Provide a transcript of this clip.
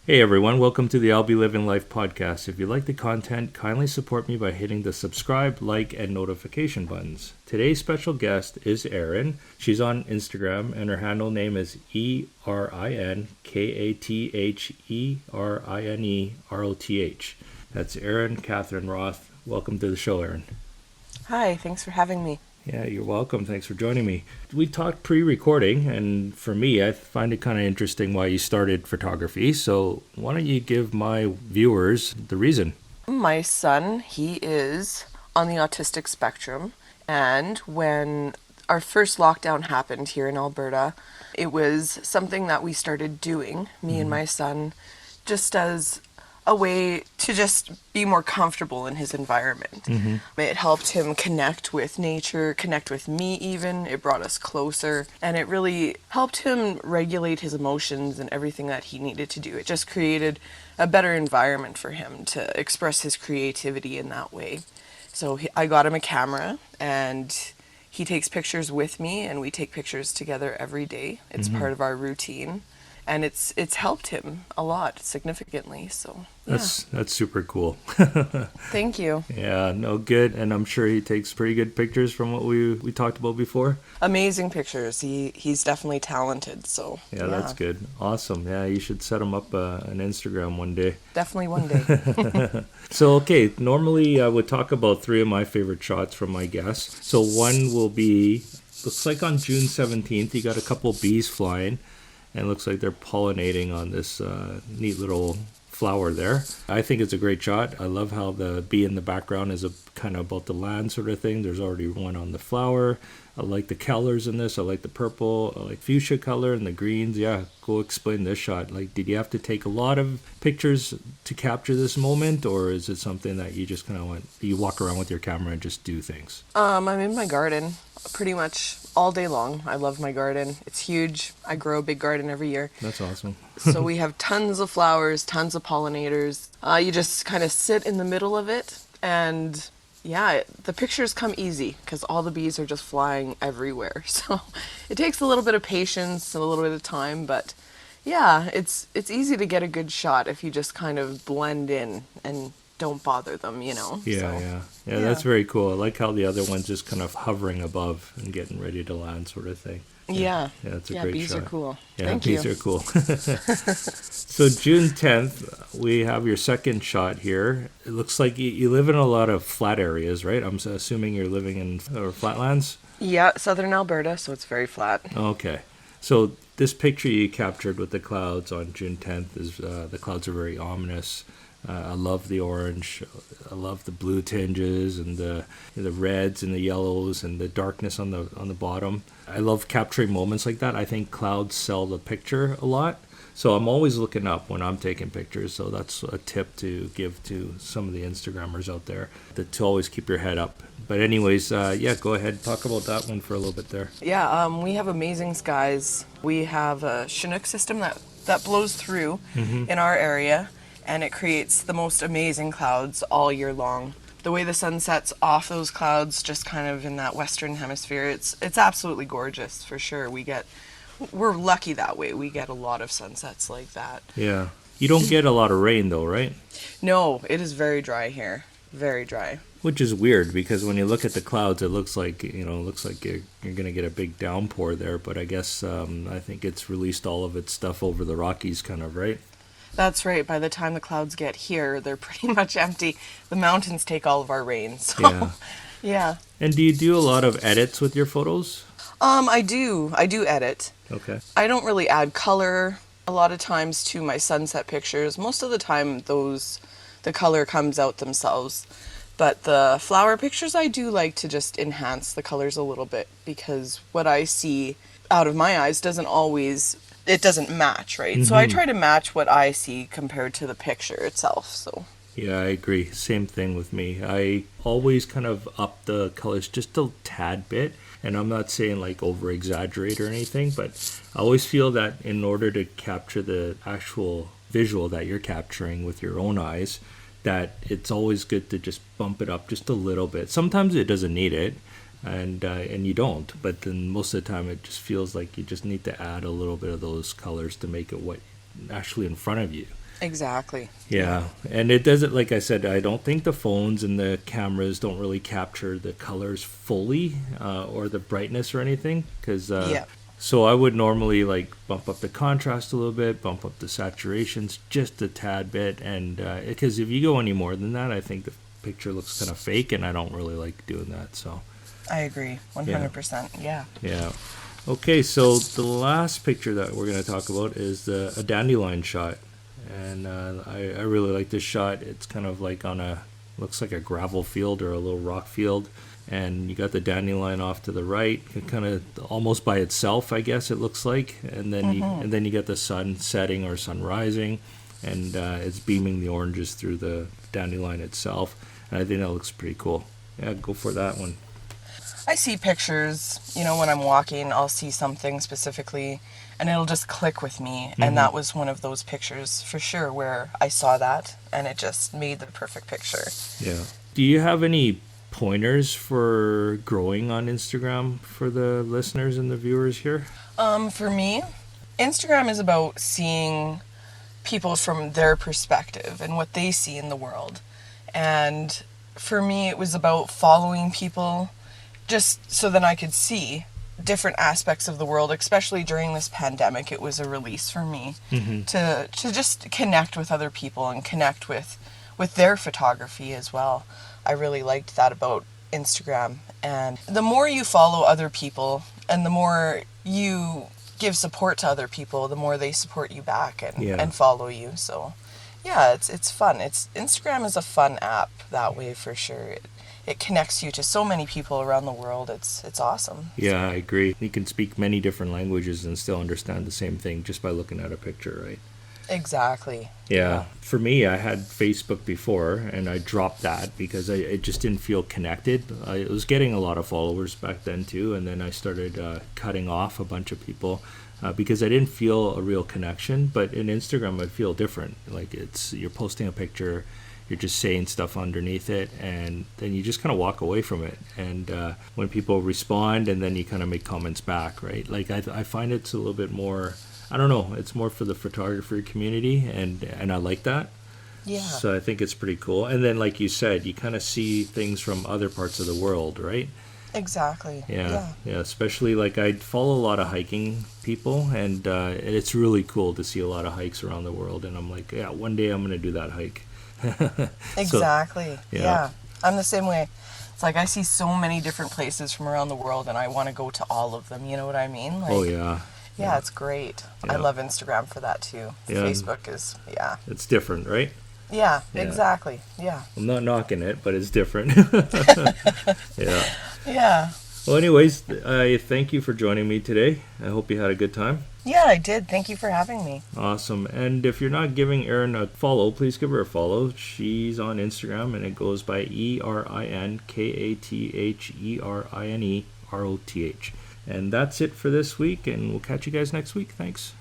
Hey everyone, welcome to the I'll Be Living Life podcast. If you like the content, kindly support me by hitting the subscribe, like, and notification buttons. Today's special guest is Erin. She's on Instagram and her handle name is ErinKatherine That's Erin Catherine Roth. Welcome to the show, Erin. Hi, thanks for having me. Yeah, you're welcome. Thanks for joining me. We talked pre-recording, and for me, I find it kind of interesting why you started photography. So why don't you give my viewers the reason? My son, he is on the autistic spectrum, and when our first lockdown happened here in Alberta, it was something that we started doing, me and my son, just as a way to just be more comfortable in his environment. It helped him connect with nature, connect with me even. It brought us closer, and it really helped him regulate his emotions and everything that he needed to do. It just created a better environment for him to express his creativity in that way. So I got him a camera, and he takes pictures with me, and we take pictures together every day. It's part of our routine. And it's helped him a lot, significantly. So yeah. That's super cool. Thank you. Yeah, no, good. And I'm sure he takes pretty good pictures from what we talked about before. Amazing pictures. He's definitely talented. So Yeah, that's good. Awesome. Yeah, you should set him up an Instagram one day. Definitely one day. So, okay, normally I would talk about three of my favorite shots from my guests. So one will be, looks like on June 17th, you got a couple bees flying. And it looks like they're pollinating on this neat little flower there. I think it's a great shot. I love how the bee in the background is a kind of about the land sort of thing. There's already one on the flower. I like the colors in this. I like the purple. I like fuchsia color and the greens. Yeah, go explain this shot. Like, did you have to take a lot of pictures to capture this moment, or is it something that you just kind of you walk around with your camera and just do things? I'm in my garden pretty much all day long. I love my garden. It's huge. I grow a big garden every year. That's awesome. So we have tons of flowers, tons of pollinators. You just kind of sit in the middle of it, and yeah, the pictures come easy because all the bees are just flying everywhere. So it takes a little bit of patience and a little bit of time, but yeah, it's easy to get a good shot if you just kind of blend in and don't bother them, Yeah, So, yeah, that's very cool. I like how the other one's just kind of hovering above and getting ready to land sort of thing. Yeah, that's a great bees shot. are cool. Yeah, Thank bees you. are cool. So June 10th, we have your second shot here. It looks like you live in a lot of flat areas, right? I'm assuming you're living in flatlands? Yeah, southern Alberta, so it's very flat. Okay. So this picture you captured with the clouds on June 10th is the clouds are very ominous. I love the orange. I love the blue tinges and the reds and the yellows and the darkness on the bottom. I love capturing moments like that. I think clouds sell the picture a lot. So I'm always looking up when I'm taking pictures. So that's a tip to give to some of the Instagrammers out there, to always keep your head up. But anyways, yeah, go ahead. Talk about that one for a little bit there. Yeah, we have amazing skies. We have a Chinook system that blows through in our area, and it creates the most amazing clouds all year long. The way the sun sets off those clouds, just kind of in that western hemisphere, it's absolutely gorgeous for sure. We're lucky that way. We get a lot of sunsets like that. Yeah. You don't get a lot of rain though, right? No, it is very dry here. Very dry. Which is weird because when you look at the clouds, it looks like you're going to get a big downpour there. But I guess I think it's released all of its stuff over the Rockies, kind of, right? That's right. By the time the clouds get here, they're pretty much empty. The mountains take all of our rain. So, Yeah. yeah. And do you do a lot of edits with your photos? I do edit. Okay. I don't really add color a lot of times to my sunset pictures. Most of the time, the color comes out themselves. But the flower pictures, I do like to just enhance the colors a little bit because what I see out of my eyes doesn't match, right? So I try to match what I see compared to the picture itself. So Yeah, I agree. Same thing with me. I always kind of up the colors just a tad bit. And I'm not saying like over exaggerate or anything, but I always feel that in order to capture the actual visual that you're capturing with your own eyes, that it's always good to just bump it up just a little bit. Sometimes it doesn't need it, and you don't. But then most of the time, it just feels like you just need to add a little bit of those colors to make it what actually in front of you. Exactly. Yeah, and it doesn't, like I said, I don't think the phones and the cameras don't really capture the colors fully, or the brightness or anything. Because Yeah. so I would normally like bump up the contrast a little bit, bump up the saturations just a tad bit, and because if you go any more than that, I think the picture looks kind of fake, and I don't really like doing that. So I agree. yeah, 100%. Yeah. yeah. Okay, so the last picture that we're going to talk about is a dandelion shot. And I really like this shot. It's kind of like on looks like a gravel field or a little rock field. And you got the dandelion off to the right, kind of almost by itself, I guess it looks like. And then you get the sun setting or sun rising, and it's beaming the oranges through the dandelion itself. And I think that looks pretty cool. Yeah, go for that one. I see pictures, when I'm walking, I'll see something specifically and it'll just click with me. And that was one of those pictures for sure where I saw that and it just made the perfect picture. Yeah. Do you have any pointers for growing on Instagram for the listeners and the viewers here? For me, Instagram is about seeing people from their perspective and what they see in the world. And for me, it was about following people just so that I could see different aspects of the world, especially during this pandemic. It was a release for me to just connect with other people and connect with their photography as well. I really liked that about Instagram. And the more you follow other people and the more you give support to other people, the more they support you back and follow you. So yeah, it's fun. Instagram is a fun app that way for sure. It connects you to so many people around the world. It's awesome. Yeah, I agree. You can speak many different languages and still understand the same thing just by looking at a picture, right? Exactly. Yeah. For me, I had Facebook before, and I dropped that because I just didn't feel connected. I was getting a lot of followers back then too, and then I started cutting off a bunch of people because I didn't feel a real connection. But in Instagram, I feel different. Like you're posting a picture, you're just saying stuff underneath it, and then you just kind of walk away from it. And when people respond, and then you kind of make comments back, right? Like I find it's a little bit more, I don't know, it's more for the photographer community, and I like that. Yeah. So I think it's pretty cool. And then, like you said, you kind of see things from other parts of the world, right? Exactly. Yeah. Especially like I follow a lot of hiking people, and it's really cool to see a lot of hikes around the world. And I'm like, yeah, one day I'm going to do that hike. Exactly. So, yeah. I'm the same way. It's like I see so many different places from around the world and I want to go to all of them, you know what I mean? Like, oh yeah. Yeah, it's great. Yeah. I love Instagram for that too. Yeah. Facebook is, It's different, right? Yeah, exactly. Yeah. I'm not knocking it, but it's different. Yeah. Yeah. Well, anyways, I thank you for joining me today. I hope you had a good time. Yeah, I did. Thank you for having me. Awesome. And if you're not giving Erin a follow, please give her a follow. She's on Instagram, and it goes by ErinKatherine ROTH. And that's it for this week, and we'll catch you guys next week. Thanks.